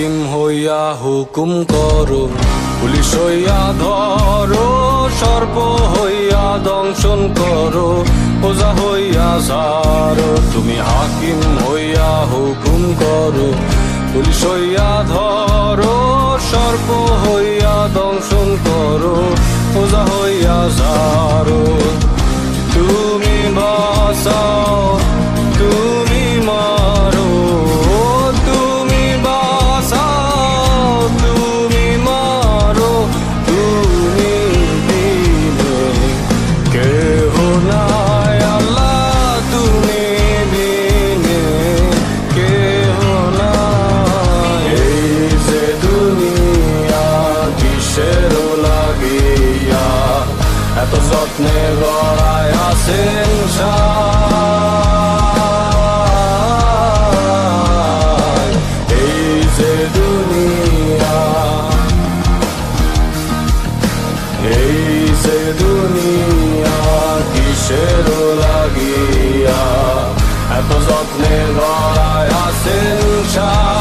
হাকিম হইয়া হুকুম করো, পুলিশ হইয়া ধরো, সর্প হইয়া দংশন করো, ওজা হইয়া সারো। তুমি হাকিম হইয়া হুকুম করো, পুলিশ হইয়া ধরো, সর্প হইয়া দংশন করো, ওজা হইয়া সারো। তুমি বাঁচাও, তুমি মারো, তুমি বাঁচাও, তুমি মারো, তুমি দিলে কেহ নাই আল্লাহ, তুমি দিলে কেহ নাই। এই যে দুনিয়া কিসের লাগিয়া এত যত্নে গড়ায় আছেন সায়। এই যে দুনিয়া, এই যে দুনিয়া কিসের লাগিয়া এত যত্নে গড়ায় আছেন সায়।